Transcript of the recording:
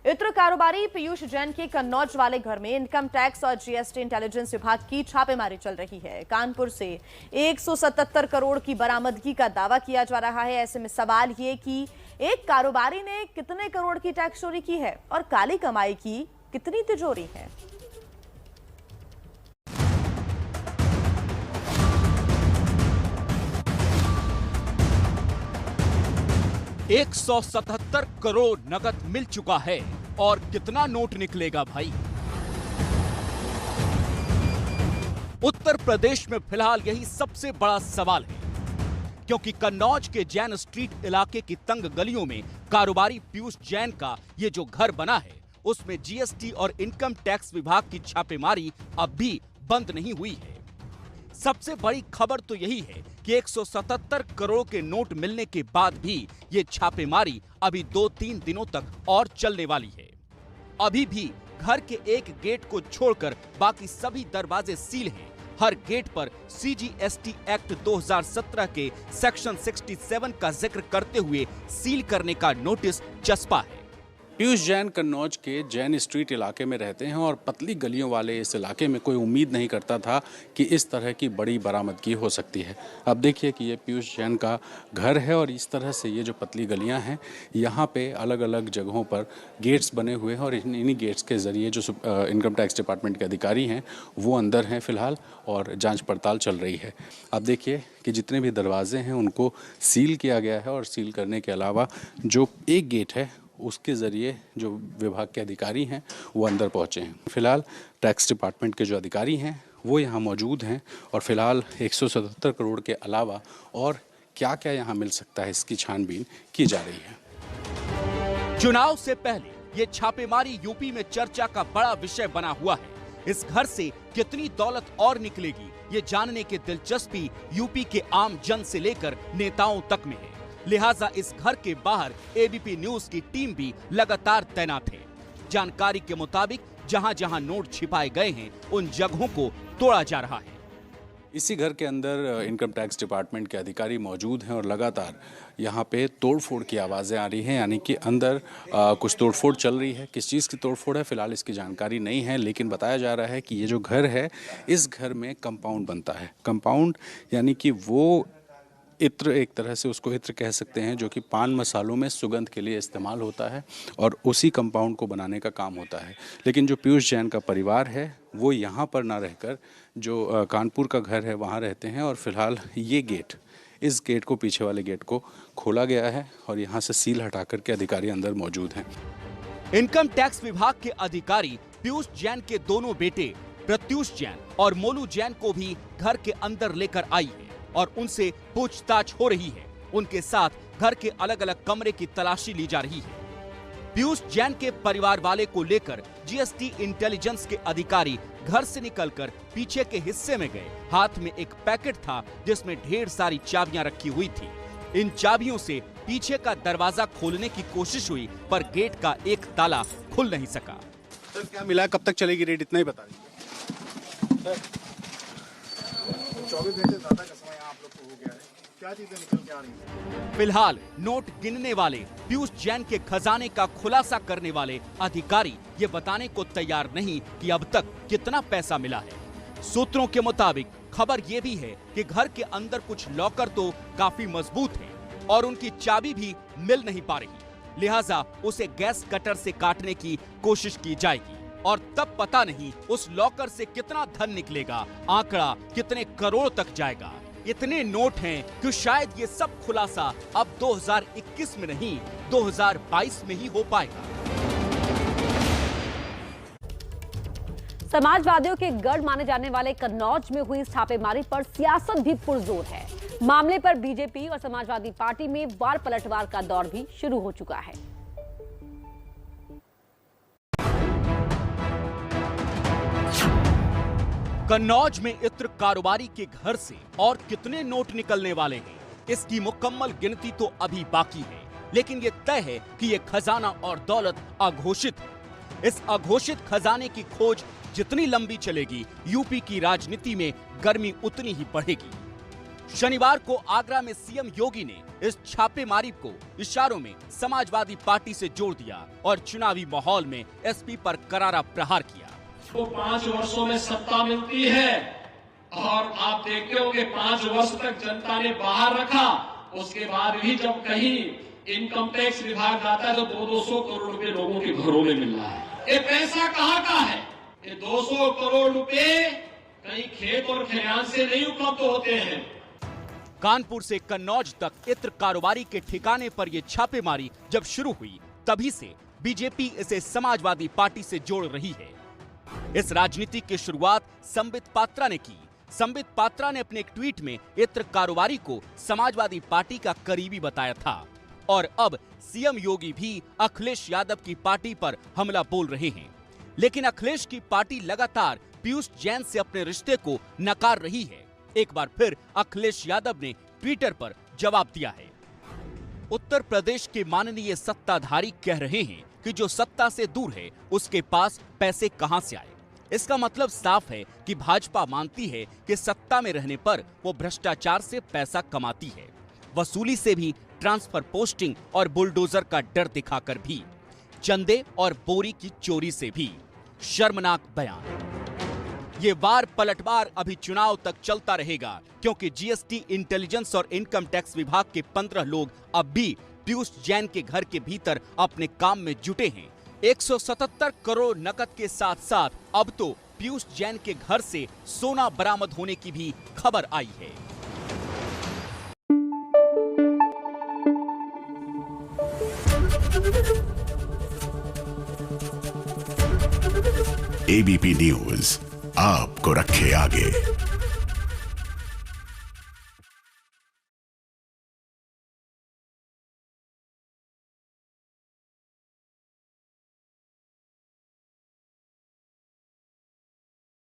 इत्र कारोबारी पीयूष जैन के कन्नौज वाले घर में इनकम टैक्स और जीएसटी इंटेलिजेंस विभाग की छापेमारी चल रही है। कानपुर से 177 करोड़ की बरामदगी का दावा किया जा रहा है। ऐसे में सवाल ये कि एक कारोबारी ने कितने करोड़ की टैक्स चोरी की है और काली कमाई की कितनी तिजोरी है। एक 177 करोड़ नगद मिल चुका है और कितना नोट निकलेगा भाई। उत्तर प्रदेश में फिलहाल यही सबसे बड़ा सवाल है, क्योंकि कन्नौज के जैन स्ट्रीट इलाके की तंग गलियों में कारोबारी पीयूष जैन का ये जो घर बना है, उसमें जीएसटी और इनकम टैक्स विभाग की छापेमारी अब भी बंद नहीं हुई है। सबसे बड़ी खबर तो यही है कि 177 करोड़ के नोट मिलने के बाद भी ये छापेमारी अभी 2-3 दिनों तक और चलने वाली है। अभी भी घर के एक गेट को छोड़कर बाकी सभी दरवाजे सील हैं। हर गेट पर सीजीएसटी एक्ट 2017 के सेक्शन 67 का जिक्र करते हुए सील करने का नोटिस चस्पा है। पीयूष जैन कन्नौज के जैन स्ट्रीट इलाके में रहते हैं और पतली गलियों वाले इस इलाके में कोई उम्मीद नहीं करता था कि इस तरह की बड़ी बरामदगी हो सकती है। अब देखिए कि ये पीयूष जैन का घर है और इस तरह से ये जो पतली गलियां हैं, यहाँ पे अलग अलग जगहों पर गेट्स बने हुए हैं और इन्हीं गेट्स के ज़रिए जो इनकम टैक्स डिपार्टमेंट के अधिकारी हैं वो अंदर हैं फिलहाल और जाँच पड़ताल चल रही है। अब देखिए कि जितने भी दरवाजे हैं उनको सील किया गया है और सील करने के अलावा जो एक गेट है उसके ज़रिए जो विभाग के अधिकारी हैं वो अंदर पहुंचे हैं। फिलहाल टैक्स डिपार्टमेंट के जो अधिकारी हैं वो यहाँ मौजूद हैं और फिलहाल 177 करोड़ के अलावा और क्या क्या यहाँ मिल सकता है इसकी छानबीन की जा रही है। चुनाव से पहले ये छापेमारी यूपी में चर्चा का बड़ा विषय बना हुआ है। इस घर से कितनी दौलत और निकलेगी, ये जानने की दिलचस्पी यूपी के आम जन से लेकर नेताओं तक में है। लिहाजा इस घर के बाहर एबीपी न्यूज की टीम भी लगातार तैनात है। जानकारी के मुताबिक जहां जहां नोट छिपाए गए हैं उन जगहों को तोड़ा जा रहा है। इसी घर के अंदर इनकम टैक्स डिपार्टमेंट के अधिकारी मौजूद हैं और लगातार यहाँ पे तोड़फोड़ की आवाज़ें आ रही हैं, यानी कि अंदर कुछ तोड़फोड़ चल रही है। किस चीज़ की तोड़फोड़ है फिलहाल इसकी जानकारी नहीं है, लेकिन बताया जा रहा है कि ये जो घर है इस घर में कंपाउंड बनता है। कंपाउंड यानी कि वो इत्र, एक तरह से उसको इत्र कह सकते हैं, जो कि पान मसालों में सुगंध के लिए इस्तेमाल होता है और उसी कंपाउंड को बनाने का काम होता है। लेकिन जो पीयूष जैन का परिवार है वो यहाँ पर ना रहकर जो कानपुर का घर है वहाँ रहते हैं और फिलहाल ये गेट, इस गेट को, पीछे वाले गेट को खोला गया है और यहाँ से सील हटा कर के अधिकारी अंदर मौजूद हैं। इनकम टैक्स विभाग के अधिकारी पीयूष जैन के दोनों बेटे प्रत्युष जैन और मोलू जैन को भी घर के अंदर लेकर आई है और उनसे पूछताछ हो रही है। उनके साथ घर के अलग अलग कमरे की तलाशी ली जा रही है। पीयूष जैन के परिवार वाले को लेकर जीएसटी इंटेलिजेंस के अधिकारी घर से निकलकर पीछे के हिस्से में गए। हाथ में एक पैकेट था जिसमें ढेर सारी चाबियां रखी हुई थी। इन चाबियों से पीछे का दरवाजा खोलने की कोशिश हुई पर गेट का एक ताला खुल नहीं सका। सर क्या मिला, कब तक चलेगी रेड, इतना ही बता दीजिए। 24 घंटे ज्यादा का समय आप लोग को हो गया है, क्या चीजें निकल के आ रही हैं? फिलहाल नोट गिनने वाले पीयूष जैन के खजाने का खुलासा करने वाले अधिकारी ये बताने को तैयार नहीं कि अब तक कितना पैसा मिला है। सूत्रों के मुताबिक खबर ये भी है कि घर के अंदर कुछ लॉकर तो काफी मजबूत हैं और उनकी चाबी भी मिल नहीं पा रही। लिहाजा उसे गैस कटर से काटने की कोशिश की जाएगी और तब पता नहीं उस लॉकर से कितना धन निकलेगा, आंकड़ा कितने करोड़ तक जाएगा। इतने नोट हैं कि शायद ये सब खुलासा अब 2021 में नहीं 2022 में ही हो पाएगा। समाजवादियों के गढ़ माने जाने वाले कन्नौज में हुई छापेमारी पर सियासत भी पुरजोर है। मामले पर बीजेपी और समाजवादी पार्टी में वार पलटवार का दौर भी शुरू हो चुका है। कन्नौज में इत्र कारोबारी के घर से और कितने नोट निकलने वाले हैं, इसकी मुकम्मल गिनती तो अभी बाकी है, लेकिन ये तय है कि ये खजाना और दौलत अघोषित है। इस अघोषित खजाने की खोज जितनी लंबी चलेगी, यूपी की राजनीति में गर्मी उतनी ही बढ़ेगी। शनिवार को आगरा में सीएम योगी ने इस छापेमारी को इशारों में समाजवादी पार्टी से जोड़ दिया और चुनावी माहौल में एसपी पर करारा प्रहार किया। तो 5 वर्षों में सत्ता मिलती है और आप देखते होंगे 5 वर्ष तक जनता ने बाहर रखा, उसके बाद भी जब कहीं इनकम टैक्स विभाग जाता है तो 200 करोड़ रुपए लोगों के घरों में मिल रहा है। ये पैसा कहाँ का है? ये 200 करोड़ रुपए कहीं खेत और खलिहान से नहीं उपलब्ध होते हैं। कानपुर से कन्नौज तक इत्र कारोबारी के ठिकाने पर यह छापेमारी जब शुरू हुई तभी से बीजेपी इसे समाजवादी पार्टी से जोड़ रही है। इस राजनीति की शुरुआत संबित पात्रा ने की। संबित पात्रा ने अपने एक ट्वीट में इत्र कारोबारी को समाजवादी पार्टी का करीबी बताया था और अब सीएम योगी भी अखिलेश यादव की पार्टी पर हमला बोल रहे हैं। लेकिन अखिलेश की पार्टी लगातार पीयूष जैन से अपने रिश्ते को नकार रही है। एक बार फिर अखिलेश यादव ने ट्विटर पर जवाब दिया है। उत्तर प्रदेश के माननीय सत्ताधारी कह रहे हैं कि जो सत्ता से दूर है उसके पास पैसे कहां से आए। इसका मतलब साफ है कि भाजपा मानती है कि सत्ता में रहने पर वो भ्रष्टाचार से पैसा कमाती है, वसूली से भी, ट्रांसफर पोस्टिंग और बुलडोजर का डर दिखाकर भी, चंदे और बोरी की चोरी से भी। शर्मनाक बयान। ये वार पलटवार अभी चुनाव तक चलता रहेगा क्योंकि जीएसटी, इंटेलिजेंस और इनकम टैक्स विभाग के 15 लोग अब भी पीयूष जैन के घर के भीतर अपने काम में जुटे हैं। 177 करोड़ नकद के साथ साथ अब तो पीयूष जैन के घर से सोना बरामद होने की भी खबर आई है। एबीपी न्यूज आपको रखे आगे।